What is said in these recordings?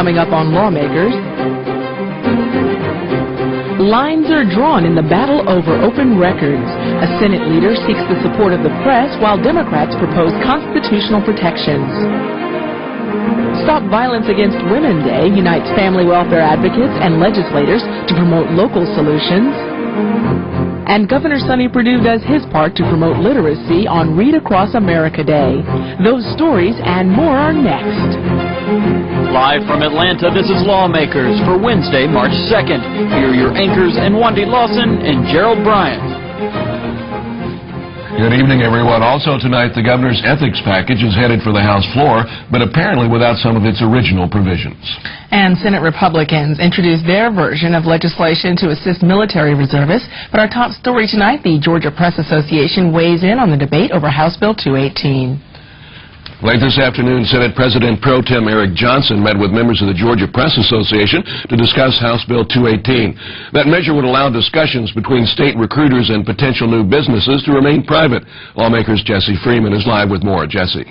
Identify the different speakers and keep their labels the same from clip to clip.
Speaker 1: Coming up on Lawmakers, lines are drawn in the battle over open records. A Senate leader seeks the support of the press while Democrats propose constitutional protections. Stop Violence Against Women Day unites family welfare advocates and legislators to promote local solutions. And Governor Sonny Perdue does his part to promote literacy on Read Across America Day. Those stories and more are next.
Speaker 2: Live from Atlanta, this is Lawmakers for Wednesday, March 2nd. Here are your anchors, Anwandi Lawson and Gerald Bryant.
Speaker 3: Good evening, everyone. Also tonight, the governor's ethics package is headed for the House floor, but apparently without some of its original provisions.
Speaker 1: And Senate Republicans introduced their version of legislation to assist military reservists. But our top story tonight, the Georgia Press Association weighs in on the debate over House Bill 218.
Speaker 3: Late this afternoon, Senate President Pro Tem Eric Johnson met with members of the Georgia Press Association to discuss House Bill 218. That measure would allow discussions between state recruiters and potential new businesses to remain private. Lawmakers Jesse Freeman is live with more. Jesse.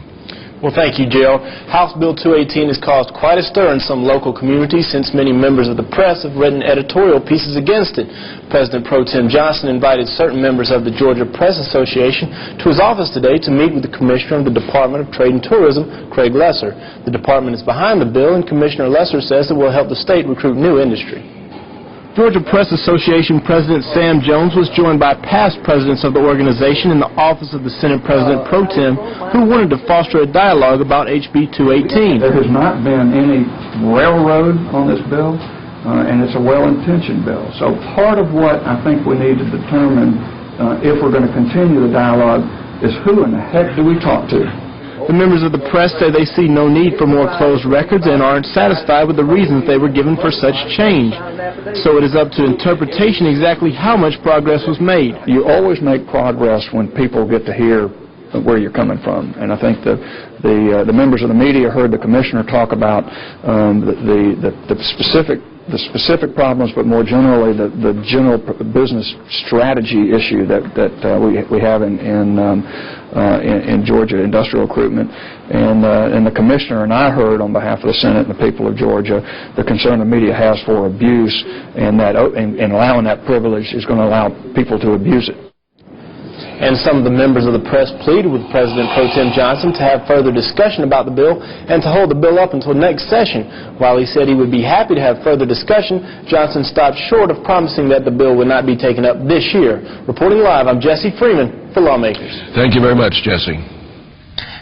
Speaker 4: Well, thank you, Gerald. House Bill 218 has caused quite a stir in some local communities since many members of the press have written editorial pieces against it. President Pro Tem Johnson invited certain members of the Georgia Press Association to his office today to meet with the Commissioner of the Department of Trade and Tourism, Craig Lesser. The department is behind the bill, and Commissioner Lesser says it will help the state recruit new industry. Georgia Press Association President Sam Jones was joined by past presidents of the organization in the office of the Senate President Pro Tem, who wanted to foster a dialogue about HB 218.
Speaker 5: There has not been any railroad on this bill, and it's a well-intentioned bill. So part of what I think we need to determine if we're going to continue the dialogue is who in the heck do we talk to?
Speaker 4: The members of the press say they see no need for more closed records and aren't satisfied with the reasons they were given for such change. So it is up to interpretation exactly how much progress was made.
Speaker 5: You always make progress when people get to hear where you're coming from. And I think the members of the media heard the commissioner talk about the specific problems, but more generally the general business strategy issue that we have in Georgia industrial recruitment, and the commissioner and I heard on behalf of the Senate and the people of Georgia the concern the media has for abuse, and that and allowing that privilege is going to allow people to abuse it.
Speaker 4: And some of the members of the press pleaded with President Pro Tem Johnson to have further discussion about the bill and to hold the bill up until next session. While he said he would be happy to have further discussion, Johnson stopped short of promising that the bill would not be taken up this year. Reporting live, I'm Jesse Freeman for Lawmakers.
Speaker 3: Thank you very much, Jesse.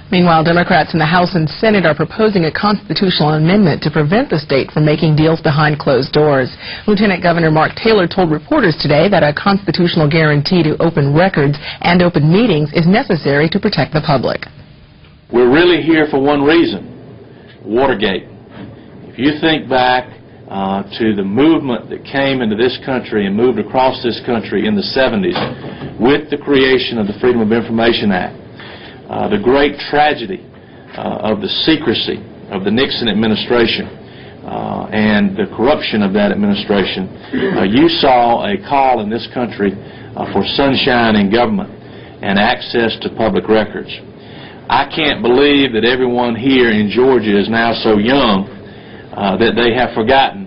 Speaker 1: Meanwhile, Democrats in the House and Senate are proposing a constitutional amendment to prevent the state from making deals behind closed doors. Lieutenant Governor Mark Taylor told reporters today that a constitutional guarantee to open records and open meetings is necessary to protect the public.
Speaker 6: We're really here for one reason: Watergate. If you think back to the movement that came into this country and moved across this country in the 70s with the creation of the Freedom of Information Act, the great tragedy of the secrecy of the Nixon administration and the corruption of that administration, you saw a call in this country for sunshine in government and access to public records. I can't believe that everyone here in Georgia is now so young that they have forgotten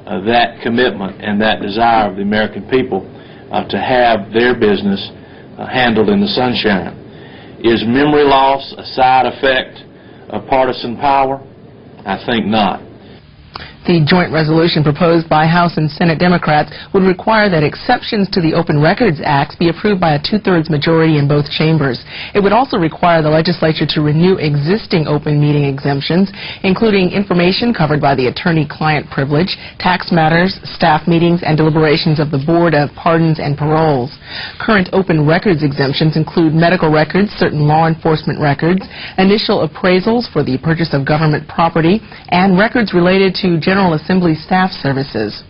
Speaker 6: that commitment and that desire of the American people to have their business handled in the sunshine. Is memory loss a side effect of partisan power? I think not.
Speaker 1: The joint resolution proposed by House and Senate Democrats would require that exceptions to the Open Records Act be approved by a two-thirds majority in both chambers. It would also require the legislature to renew existing open meeting exemptions, including information covered by the attorney-client privilege, tax matters, staff meetings, and deliberations of the Board of Pardons and Paroles. Current open records exemptions include medical records, certain law enforcement records, initial appraisals for the purchase of government property, and records related to General Assembly staff services.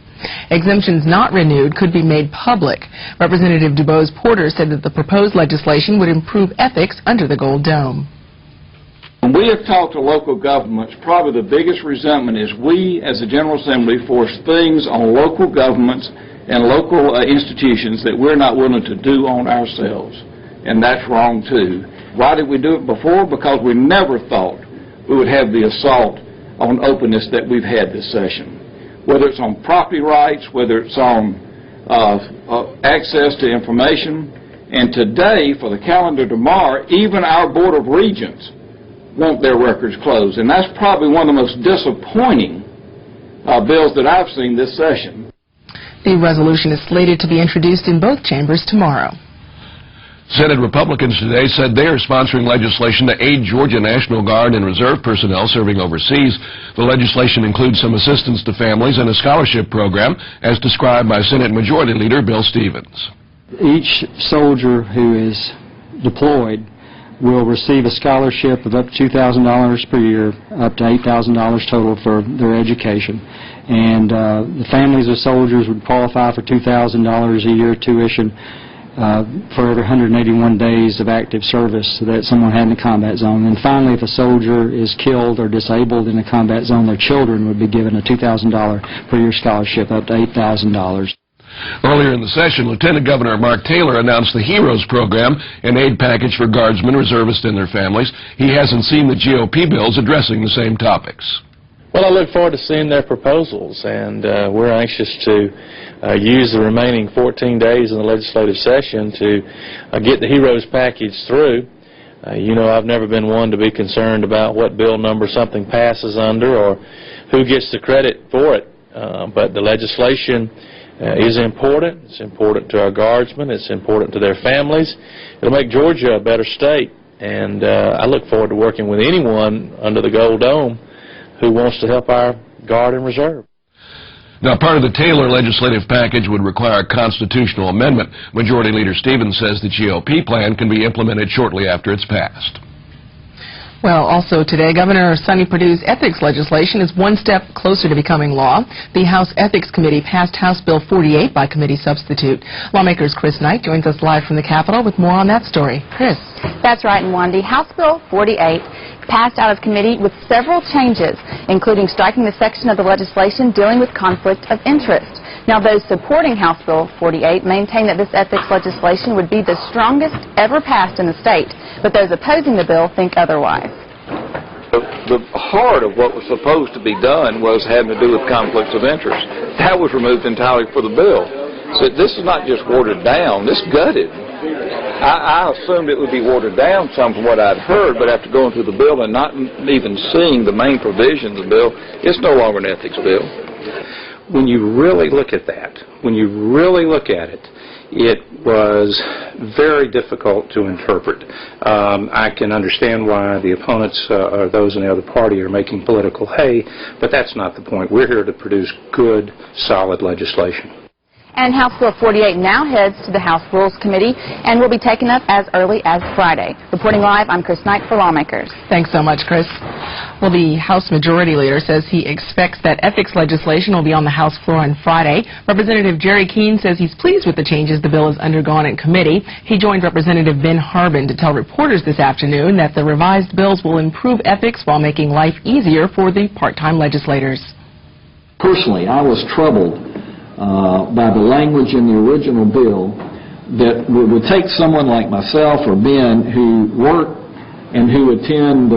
Speaker 1: Exemptions not renewed could be made public. Representative DuBose Porter said that the proposed legislation would improve ethics under the Gold Dome.
Speaker 7: When we have talked to local governments, probably the biggest resentment is we, as the General Assembly, force things on local governments and local institutions that we're not willing to do on ourselves. And that's wrong, too. Why did we do it before? Because we never thought we would have the assault on openness that we've had this session, whether it's on property rights, whether it's on access to information. And today, for the calendar tomorrow, even our Board of Regents want their records closed. And that's probably one of the most disappointing bills that I've seen this session.
Speaker 1: The resolution is slated to be introduced in both chambers tomorrow.
Speaker 3: Senate Republicans today said they are sponsoring legislation to aid Georgia National Guard and Reserve personnel serving overseas. The legislation includes some assistance to families and a scholarship program, as described by Senate Majority Leader Bill Stevens.
Speaker 8: Each soldier who is deployed will receive a scholarship of up to $2,000 per year, up to $8,000 total for their education. And the families of soldiers would qualify for $2,000 a year tuition for every 181 days of active service that someone had in a combat zone. And finally, if a soldier is killed or disabled in a combat zone, their children would be given a $2,000 per year scholarship, up to $8,000.
Speaker 3: Earlier in the session, Lieutenant Governor Mark Taylor announced the HEROES program, an aid package for guardsmen, reservists, and their families. He hasn't seen the GOP bills addressing the same topics.
Speaker 9: Well, I look forward to seeing their proposals, and we're anxious to use the remaining 14 days in the legislative session to get the HEROES package through. You know, I've never been one to be concerned about what bill number something passes under or who gets the credit for it, but the legislation is important. It's important to our guardsmen. It's important to their families. It'll make Georgia a better state, and I look forward to working with anyone under the Gold Dome who wants to help our Guard and Reserve.
Speaker 3: Now, part of the Taylor legislative package would require a constitutional amendment. Majority Leader Stevens says the GOP plan can be implemented shortly after it's passed.
Speaker 1: Well, also today, Governor Sonny Perdue's ethics legislation is one step closer to becoming law. The House Ethics Committee passed House Bill 48 by committee substitute. Lawmakers Chriss Knight joins us live from the Capitol with more on that story. Chris.
Speaker 10: That's right, Wandy. House Bill 48 passed out of committee with several changes, including striking the section of the legislation dealing with conflict of interest. Now, those supporting House Bill 48 maintain that this ethics legislation would be the strongest ever passed in the state, but those opposing the bill think otherwise.
Speaker 7: The heart of what was supposed to be done was having to do with conflicts of interest. That was removed entirely for the bill. So this is not just watered down, this gutted. I assumed it would be watered down some from what I'd heard, but after going through the bill and not even seeing the main provisions of the bill, it's no longer an ethics bill. When you really look at that, it was very difficult to interpret. I can understand why the opponents or those in the other party are making political hay, but that's not the point. We're here to produce good, solid legislation.
Speaker 10: And House Bill 48 now heads to the House Rules Committee and will be taken up as early as Friday. Reporting live, I'm Chriss Knight for Lawmakers.
Speaker 1: Thanks so much, Chris. Well, the House Majority Leader says he expects that ethics legislation will be on the House floor on Friday. Representative Jerry Keene says he's pleased with the changes the bill has undergone in committee. He joined Representative Ben Harbin to tell reporters this afternoon that the revised bills will improve ethics while making life easier for the part-time legislators.
Speaker 11: Personally, I was troubled by the language in the original bill that would take someone like myself or Ben who work and who attend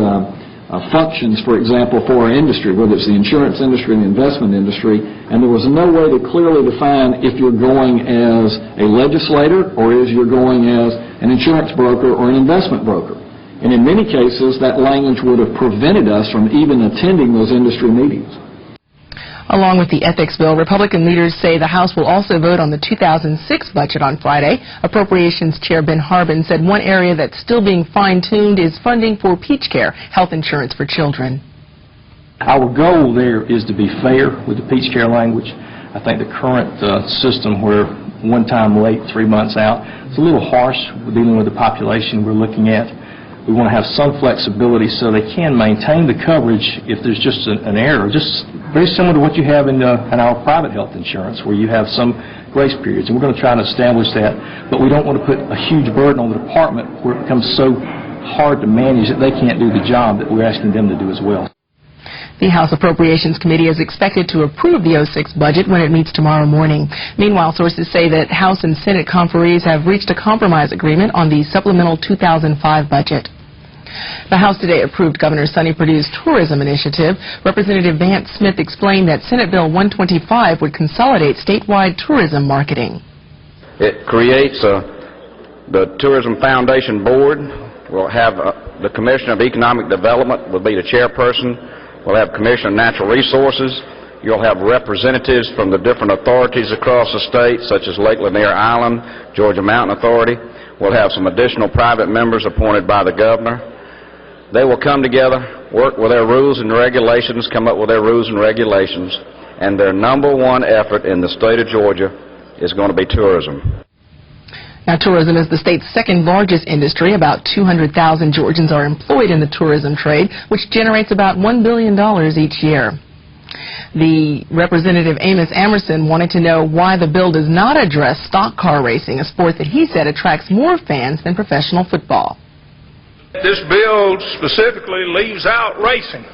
Speaker 11: functions, for example, for our industry, whether it's the insurance industry and the investment industry, and there was no way to clearly define if you're going as a legislator or if you're going as an insurance broker or an investment broker. And in many cases, that language would have prevented us from even attending those industry meetings.
Speaker 1: Along with the ethics bill, Republican leaders say the House will also vote on the 2006 budget on Friday. Appropriations Chair Ben Harbin said one area that's still being fine-tuned is funding for Peach Care, health insurance for children.
Speaker 12: Our goal there is to be fair with the Peach Care language. I think the current system where one time late, 3 months out, it's a little harsh dealing with the population we're looking at. We want to have some flexibility so they can maintain the coverage if there's just an error, just very similar to what you have in our private health insurance, where you have some grace periods. And we're going to try to establish that, but we don't want to put a huge burden on the department where it becomes so hard to manage that they can't do the job that we're asking them to do as well.
Speaker 1: The House Appropriations Committee is expected to approve the 2006 budget when it meets tomorrow morning. Meanwhile, sources say that House and Senate conferees have reached a compromise agreement on the supplemental 2005 budget. The House today approved Governor Sonny Perdue's tourism initiative. Representative Vance Smith explained that Senate Bill 125 would consolidate statewide tourism marketing.
Speaker 13: It creates the Tourism Foundation Board. We'll have the Commissioner of Economic Development will be the chairperson. We'll have Commissioner of Natural Resources. You'll have representatives from the different authorities across the state, such as Lake Lanier Island, Georgia Mountain Authority. We'll have some additional private members appointed by the governor. They will come together, work with their rules and regulations, come up with their rules and regulations, and their #1 effort in the state of Georgia is going to be tourism.
Speaker 1: Now, tourism is the state's second largest industry. About 200,000 Georgians are employed in the tourism trade, which generates about $1 billion each year. The Representative Amos Amerson wanted to know why the bill does not address stock car racing, a sport that he said attracts more fans than professional football.
Speaker 14: This bill specifically leaves out racing.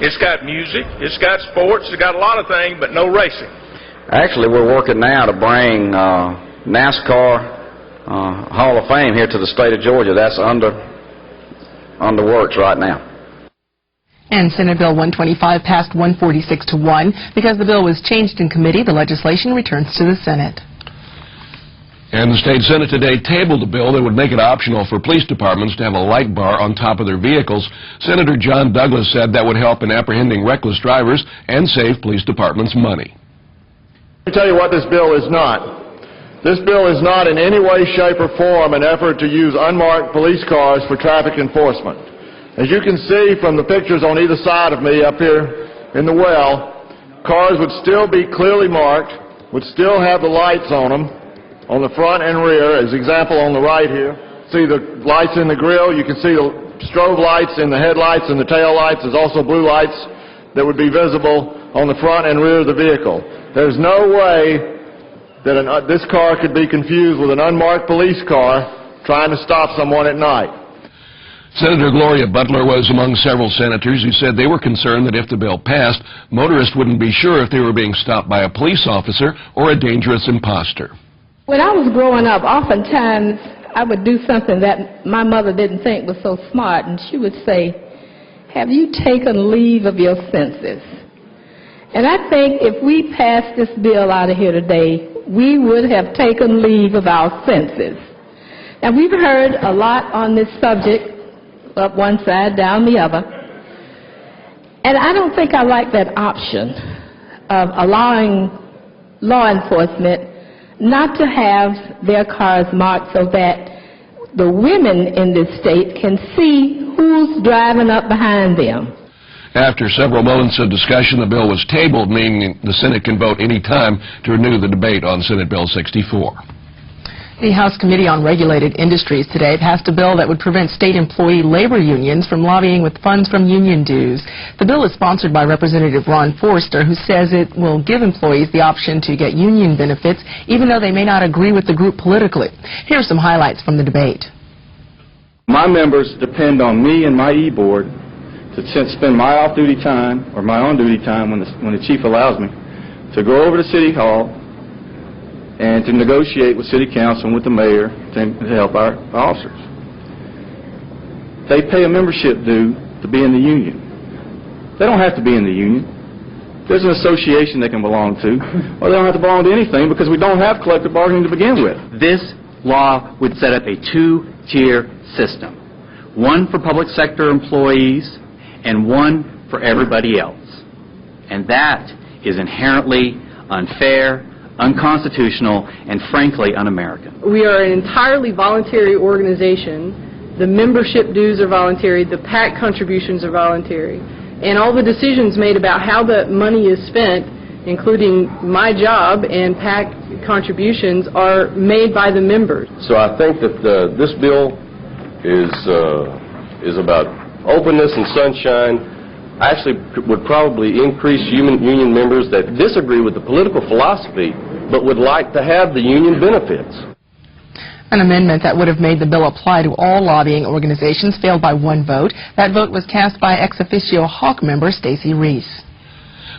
Speaker 14: It's got music, it's got sports, it's got a lot of things, but no racing.
Speaker 13: Actually, we're working now to bring NASCAR Hall of Fame here to the state of Georgia. That's under works right now.
Speaker 1: And Senate Bill 125 passed 146 to 1. Because the bill was changed in committee, the legislation returns to the Senate.
Speaker 3: And the state Senate today tabled a bill that would make it optional for police departments to have a light bar on top of their vehicles. Senator John Douglas said that would help in apprehending reckless drivers and save police departments money.
Speaker 15: Let me tell you what this bill is not. This bill is not in any way, shape, or form an effort to use unmarked police cars for traffic enforcement. As you can see from the pictures on either side of me up here in the well, cars would still be clearly marked, would still have the lights on them, on the front and rear, as example on the right here. See the lights in the grill, you can see the strobe lights in the headlights and the tail lights. There's also blue lights that would be visible on the front and rear of the vehicle. There's no way that this car could be confused with an unmarked police car trying to stop someone at night.
Speaker 3: Senator Gloria Butler was among several senators who said they were concerned that if the bill passed, motorists wouldn't be sure if they were being stopped by a police officer or a dangerous imposter.
Speaker 16: When I was growing up, oftentimes I would do something that my mother didn't think was so smart, and she would say, "Have you taken leave of your senses?" And I think if we passed this bill out of here today, we would have taken leave of our senses. Now, we've heard a lot on this subject, up one side, down the other, and I don't think I like that option of allowing law enforcement not to have their cars marked so that the women in this state can see who's driving up behind them.
Speaker 3: After several moments of discussion, the bill was tabled, meaning the Senate can vote any time to renew the debate on Senate Bill 64.
Speaker 1: The House Committee on Regulated Industries today passed a bill that would prevent state employee labor unions from lobbying with funds from union dues. The bill is sponsored by Representative Ron Forster, who says it will give employees the option to get union benefits even though they may not agree with the group politically. Here are some highlights from the debate.
Speaker 17: My members depend on me and my e-board to spend my off-duty time or my on-duty time when the chief allows me to go over to City Hall and to negotiate with City Council and with the mayor to help our officers. They pay a membership due to be in the union. They don't have to be in the union. There's an association they can belong to, or they don't have to belong to anything because we don't have collective bargaining to begin with.
Speaker 18: This law would set up a two-tier system, one for public sector employees and one for everybody else. And that is inherently unfair, unconstitutional, and frankly un-American.
Speaker 19: We are an entirely voluntary organization. The membership dues are voluntary, the PAC contributions are voluntary, and all the decisions made about how the money is spent, including my job and PAC contributions, are made by the members.
Speaker 20: So I think that this bill is about openness and sunshine. Actually would probably increase union members that disagree with the political philosophy but would like to have the union benefits.
Speaker 1: An amendment that would have made the bill apply to all lobbying organizations failed by one vote. That vote was cast by ex officio Hawk member Stacey Reese.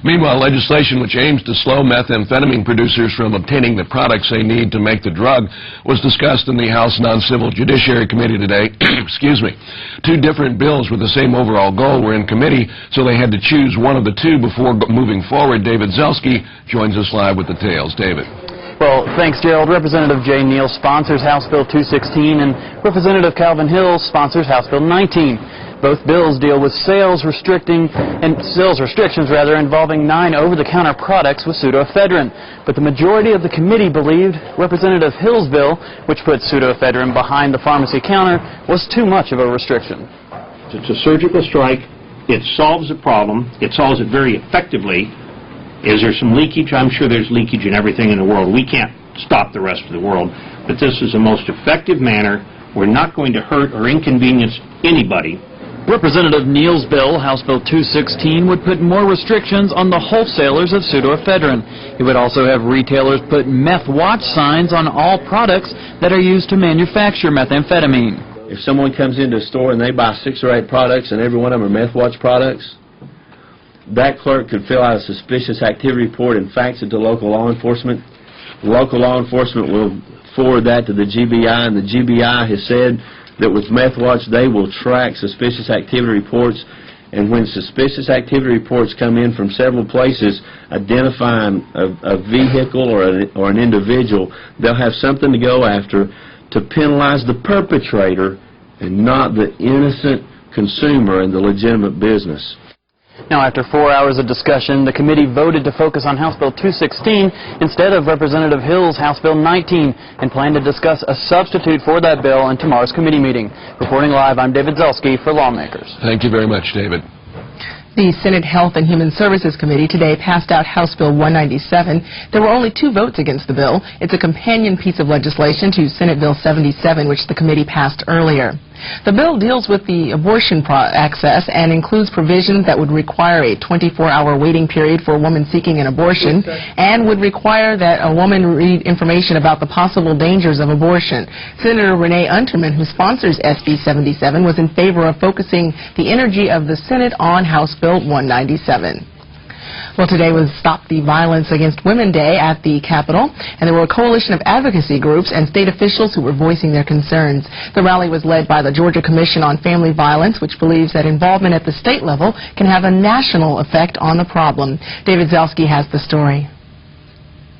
Speaker 3: Meanwhile, legislation which aims to slow methamphetamine producers from obtaining the products they need to make the drug was discussed in the House Non-Civil Judiciary Committee today. Excuse me. Two different bills with the same overall goal were in committee, so they had to choose one of the two before moving forward. David Zelski joins us live with the details. David.
Speaker 2: Well, thanks, Gerald. Representative Jay Neal sponsors House Bill 216, and Representative Calvin Hill sponsors House Bill 19. Both bills deal with sales restrictions involving 9 over-the-counter products with pseudoephedrine. But the majority of the committee believed Representative Hill's bill, which put pseudoephedrine behind the pharmacy counter, was too much of a restriction.
Speaker 21: It's a surgical strike. It solves the problem. It solves it very effectively. Is there some leakage? I'm sure there's leakage in everything in the world. We can't stop the rest of the world. But this is the most effective manner. We're not going to hurt or inconvenience anybody.
Speaker 2: Representative Neal's bill, House Bill 216, would put more restrictions on the wholesalers of pseudoephedrine. It would also have retailers put meth watch signs on all products that are used to manufacture methamphetamine.
Speaker 22: If someone comes into a store and they buy 6 or 8 products and every one of them are meth watch products, that clerk could fill out a suspicious activity report and fax it to local law enforcement. Local law enforcement will forward that to the GBI, and the GBI has said that with meth watch they will track suspicious activity reports, and when suspicious activity reports come in from several places identifying a vehicle or an individual, they'll have something to go after to penalize the perpetrator and not the innocent consumer in the legitimate business.
Speaker 2: Now, after 4 hours of discussion, the committee voted to focus on House Bill 216 instead of Representative Hill's House Bill 19 and planned to discuss a substitute for that bill in tomorrow's committee meeting. Reporting live, I'm David Zelski for Lawmakers.
Speaker 3: Thank you very much, David.
Speaker 1: The Senate Health and Human Services Committee today passed out House Bill 197. There were only 2 votes against the bill. It's a companion piece of legislation to Senate Bill 77, which the committee passed earlier. The bill deals with the abortion access and includes provisions that would require a 24-hour waiting period for a woman seeking an abortion and would require that a woman read information about the possible dangers of abortion. Senator Renee Unterman, who sponsors SB 77, was in favor of focusing the energy of the Senate on House Bill 197. Well, today was Stop the Violence Against Women Day at the Capitol, and there were a coalition of advocacy groups and state officials who were voicing their concerns. The rally was led by the Georgia Commission on Family Violence, which believes that involvement at the state level can have a national effect on the problem. David Zelski has the story.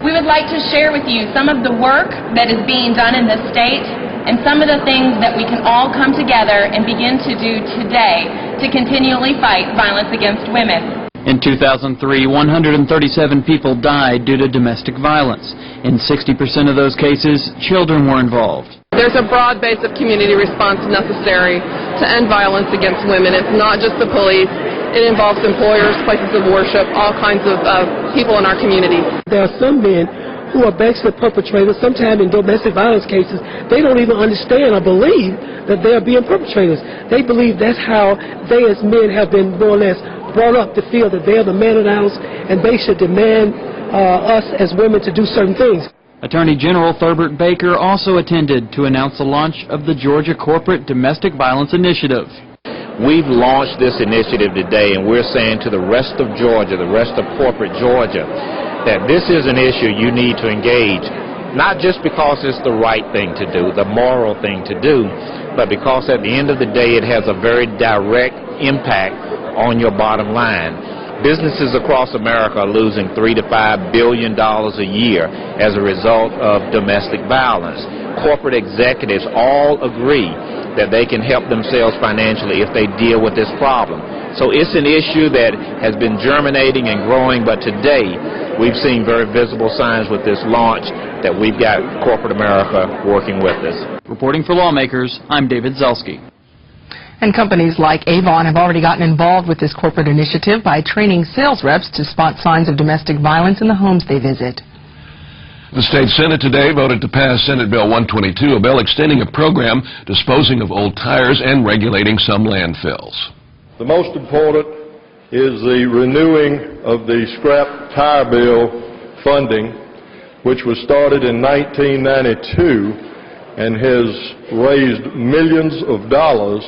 Speaker 23: We would like to share with you some of the work that is being done in the state and some of the things that we can all come together and begin to do today to continually fight violence against women.
Speaker 2: In 2003, 137 people died due to domestic violence. In 60% of those cases, children were involved.
Speaker 19: There's a broad base of community response necessary to end violence against women. It's not just the police. It involves employers, places of worship, all kinds of people in our community.
Speaker 24: There are some men who are basically perpetrators. Sometimes in domestic violence cases, they don't even understand or believe that they are being perpetrators. They believe that's how they as men have been more or less brought up to feel that they're the man of the house and they should demand us as women to do certain things.
Speaker 2: Attorney General Thurbert Baker also attended to announce the launch of the Georgia Corporate Domestic Violence Initiative.
Speaker 25: We've launched this initiative today, and we're saying to the rest of Georgia, the rest of corporate Georgia, that this is an issue you need to engage, not just because it's the right thing to do, the moral thing to do, but because at the end of the day it has a very direct impact on your bottom line. Businesses across America are losing $3 to $5 billion a year as a result of domestic violence. Corporate executives all agree that they can help themselves financially if they deal with this problem. So it's an issue that has been germinating and growing, but today we've seen very visible signs with this launch that we've got corporate America working with us.
Speaker 2: Reporting for Lawmakers, I'm David Zelski.
Speaker 1: And companies like Avon have already gotten involved with this corporate initiative by training sales reps to spot signs of domestic violence in the homes they visit.
Speaker 3: The state Senate today voted to pass Senate Bill 122, a bill extending a program disposing of old tires and regulating some landfills.
Speaker 15: The most important is the renewing of the scrap tire bill funding, which was started in 1992 and has raised millions of dollars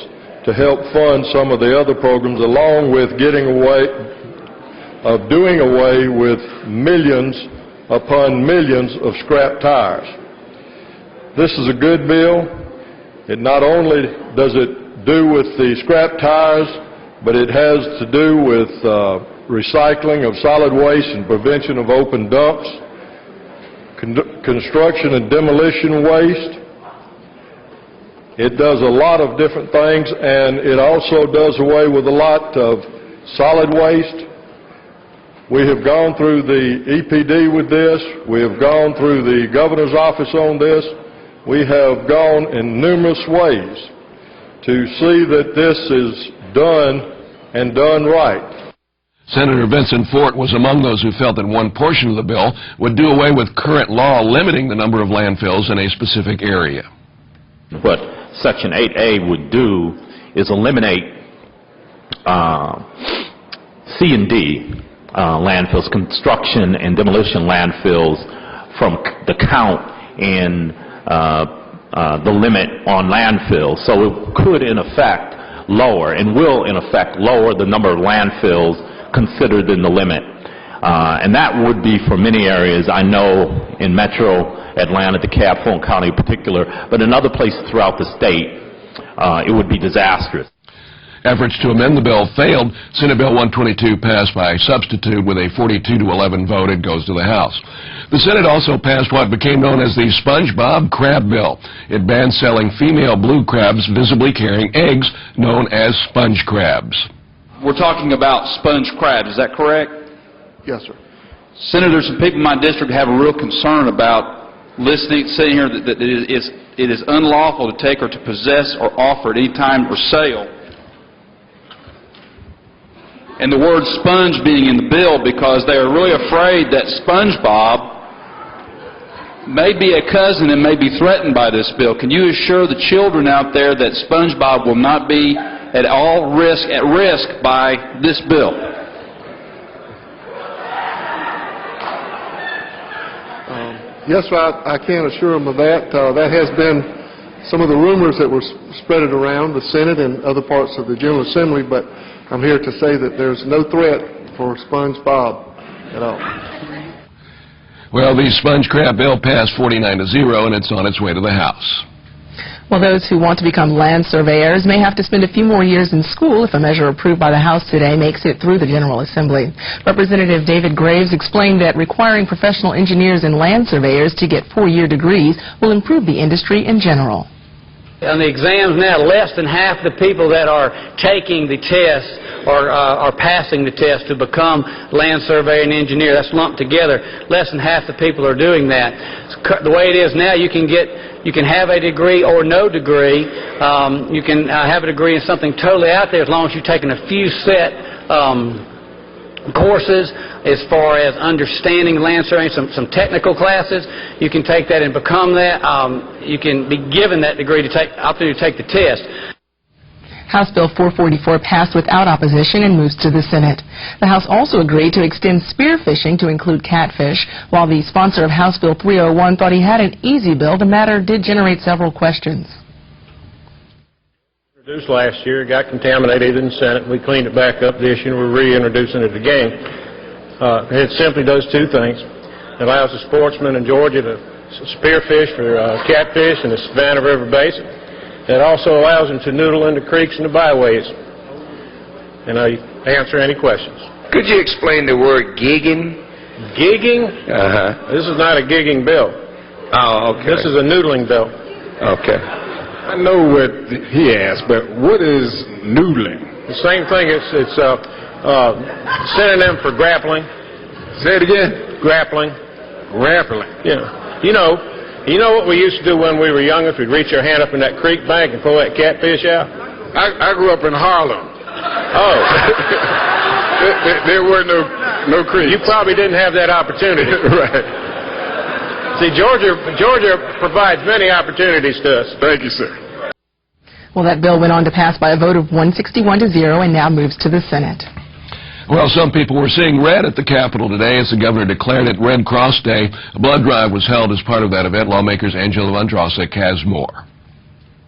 Speaker 15: to help fund some of the other programs, along with getting away of doing away with millions upon millions of scrap tires. This is a good bill. It not only does it do with the scrap tires, but it has to do with recycling of solid waste and prevention of open dumps, construction and demolition waste. It does a lot of different things, and it also does away with a lot of solid waste. We have gone through the EPD with this. We have gone through the governor's office on this. We have gone in numerous ways to see that this is done and done right.
Speaker 3: Senator Vincent Fort was among those who felt that one portion of the bill would do away with current law limiting the number of landfills in a specific area.
Speaker 25: What Section 8A would do is eliminate C and D landfills, construction and demolition landfills, from the count in the limit on landfills. So it could in effect lower and will in effect lower the number of landfills considered in the limit. And that would be for many areas, I know in Metro Atlanta, DeKalb, Fulton County in particular, but in other places throughout the state, it would be disastrous.
Speaker 3: Efforts to amend the bill failed. Senate Bill 122 passed by substitute with a 42-11 vote. It goes to the House. The Senate also passed what became known as the SpongeBob Crab Bill. It bans selling female blue crabs visibly carrying eggs, known as sponge crabs.
Speaker 4: We're talking about sponge crabs, is that correct?
Speaker 15: Yes, sir.
Speaker 4: Senator, some people in my district have a real concern about saying here that it is unlawful to take or to possess or offer at any time or sale. And the word sponge being in the bill because they are really afraid that SpongeBob may be a cousin and may be threatened by this bill. Can you assure the children out there that SpongeBob will not be at risk by this bill?
Speaker 15: Yes, sir, I can assure them of that. That has been some of the rumors that were spreaded around the Senate and other parts of the General Assembly, but I'm here to say that there's no threat for SpongeBob at all.
Speaker 3: Well, the sponge crab bill passed 49-0, and it's on its way to the House.
Speaker 1: Well, those who want to become land surveyors may have to spend a few more years in school if a measure approved by the House today makes it through the General Assembly. Representative David Graves explained that requiring professional engineers and land surveyors to get 4-year degrees will improve the industry in general.
Speaker 5: On the exams now, less than half the people that are taking the test are passing the test to become land surveyor and engineer. That's lumped together. Less than half the people are doing that. The way it is now, you can have a degree or no degree. You can have a degree in something totally out there as long as you've taken a few set courses as far as understanding land surveying, some technical classes. You can take that and become that. You can be given that degree to take the test.
Speaker 1: House Bill 444 passed without opposition and moves to the Senate. The House also agreed to extend spearfishing to include catfish. While the sponsor of House Bill 301 thought he had an easy bill, the matter did generate several questions.
Speaker 6: Introduced last year, it got contaminated in the Senate. We cleaned it back up this year, and we're reintroducing it again. It simply does two things. It allows the sportsmen in Georgia to spearfish for catfish in the Savannah River Basin. It also allows them to noodle in the creeks and the byways. And I answer any questions.
Speaker 8: Could you explain the word gigging?
Speaker 6: Gigging? This is not a gigging bill.
Speaker 8: Oh, okay.
Speaker 6: This is a noodling bill.
Speaker 8: Okay.
Speaker 9: I know what he asked, but what is noodling?
Speaker 6: The same thing. It's synonym for grappling.
Speaker 9: Say it again.
Speaker 6: Grappling.
Speaker 9: Grappling.
Speaker 6: Yeah. You know what we used to do when we were younger? We'd reach our hand up in that creek bank and pull that catfish out.
Speaker 9: I grew up in Harlem.
Speaker 6: Oh.
Speaker 9: there were no creeks.
Speaker 6: You probably didn't have that opportunity.
Speaker 9: Right.
Speaker 6: See, Georgia provides many opportunities to us.
Speaker 9: Thank you, sir.
Speaker 1: Well, that bill went on to pass by a vote of 161-0 and now moves to the Senate.
Speaker 3: Well, some people were seeing red at the Capitol today as the governor declared it Red Cross Day. A blood drive was held as part of that event. Lawmakers Angela Vondrasek has more.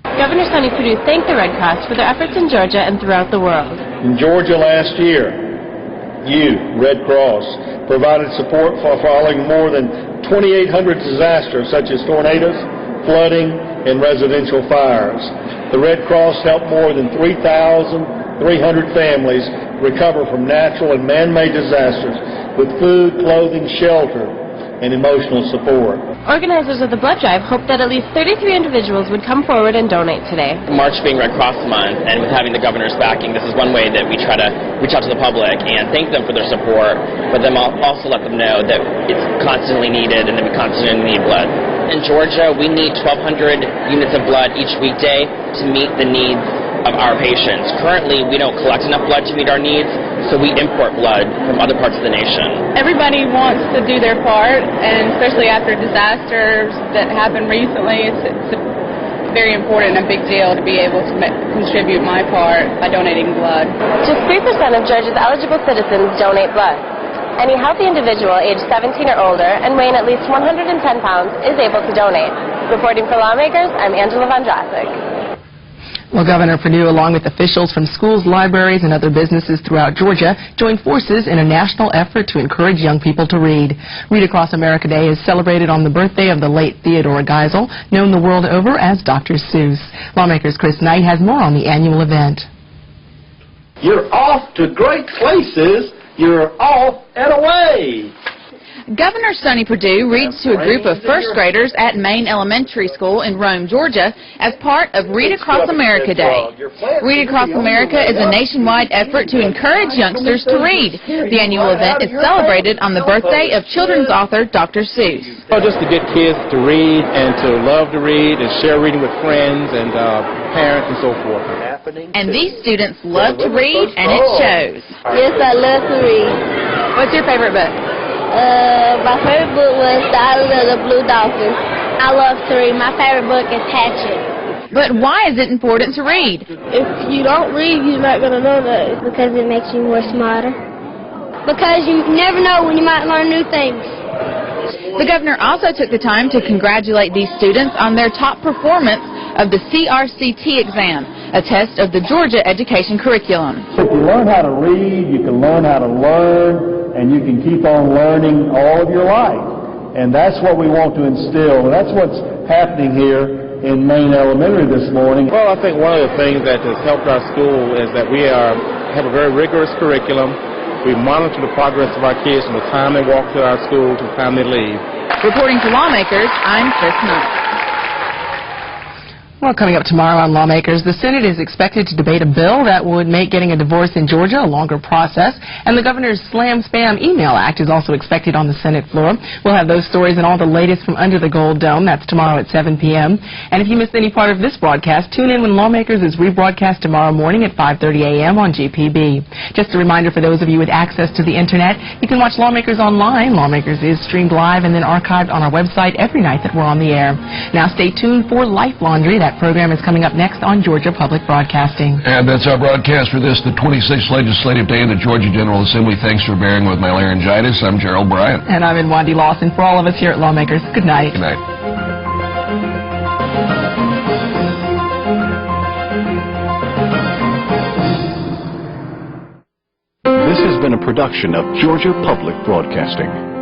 Speaker 26: Governor Sonny Perdue thanked the Red Cross for their efforts in Georgia and throughout the world.
Speaker 27: In Georgia last year,
Speaker 15: You, Red Cross, provided support for following more than 2,800 disasters such as tornadoes, flooding, and residential fires. The Red Cross helped more than 3,300 families recover from natural and man-made disasters with food, clothing, shelter, and emotional support.
Speaker 26: Organizers of the blood drive hope that at least 33 individuals would come forward and donate today.
Speaker 7: March being Red Cross Month, and with having the governor's backing, this is one way that we try to reach out to the public and thank them for their support, but then also let them know that it's constantly needed and that we constantly need blood. In Georgia, we need 1,200 units of blood each weekday to meet the needs of our patients. Currently, we don't collect enough blood to meet our needs, so we import blood from other parts of the nation.
Speaker 10: Everybody wants to do their part, and especially after disasters that happened recently, it's very important and a big deal to be able to contribute my part by donating blood.
Speaker 26: Just 3% of Georgia's eligible citizens donate blood. Any healthy individual aged 17 or older and weighing at least 110 pounds is able to donate. Reporting for Lawmakers, I'm Angela Von Drassic.
Speaker 1: Well, Governor Perdue, along with officials from schools, libraries, and other businesses throughout Georgia, joined forces in a national effort to encourage young people to read. Read Across America Day is celebrated on the birthday of the late Theodore Geisel, known the world over as Dr. Seuss. Lawmakers Chriss Knight has more on the annual event.
Speaker 11: You're off to great places. You're off and away.
Speaker 12: Governor Sonny Perdue reads to a group of first graders at Maine Elementary School in Rome, Georgia, as part of Read Across America Day. Read Across America is a nationwide effort to encourage youngsters to read. The annual event is celebrated on the birthday of children's author Dr. Seuss.
Speaker 13: Just to get kids to read and to love to read and share reading with friends and parents and so forth.
Speaker 12: And these students love to read, and it shows.
Speaker 14: Yes, I love to read.
Speaker 12: What's your favorite book?
Speaker 14: My favorite book was The Island of the Blue Dolphin. I love to read. My favorite book is Hatchet.
Speaker 12: But why is it important to read?
Speaker 14: If you don't read, you're not going to know that. Because it makes you more smarter. Because you never know when you might learn new things.
Speaker 12: The governor also took the time to congratulate these students on their top performance of the CRCT exam, a test of the Georgia education curriculum.
Speaker 11: If you learn how to read, you can learn how to learn, and you can keep on learning all of your life. And that's what we want to instill. That's what's happening here in Maine Elementary this morning.
Speaker 13: Well, I think one of the things that has helped our school is that we have a very rigorous curriculum. We monitor the progress of our kids from the time they walk to our school to the time they leave.
Speaker 12: Reporting for Lawmakers, I'm Chriss Knight.
Speaker 1: Well, coming up tomorrow on Lawmakers, the Senate is expected to debate a bill that would make getting a divorce in Georgia a longer process, and the governor's Slam Spam Email Act is also expected on the Senate floor. We'll have those stories and all the latest from under the Gold Dome. That's tomorrow at 7 p.m. And if you missed any part of this broadcast, tune in when Lawmakers is rebroadcast tomorrow morning at 5:30 a.m. on GPB. Just a reminder for those of you with access to the Internet, you can watch Lawmakers online. Lawmakers is streamed live and then archived on our website every night that we're on the air. Now stay tuned for Life Laundry. That program is coming up next on Georgia Public Broadcasting.
Speaker 3: And that's our broadcast for this, the 26th Legislative Day in the Georgia General Assembly. Thanks for bearing with my laryngitis. I'm Gerald Bryant.
Speaker 1: And I'm Wendy Lawson. For all of us here at Lawmakers, good night.
Speaker 3: Good night.
Speaker 27: This has been a production of Georgia Public Broadcasting.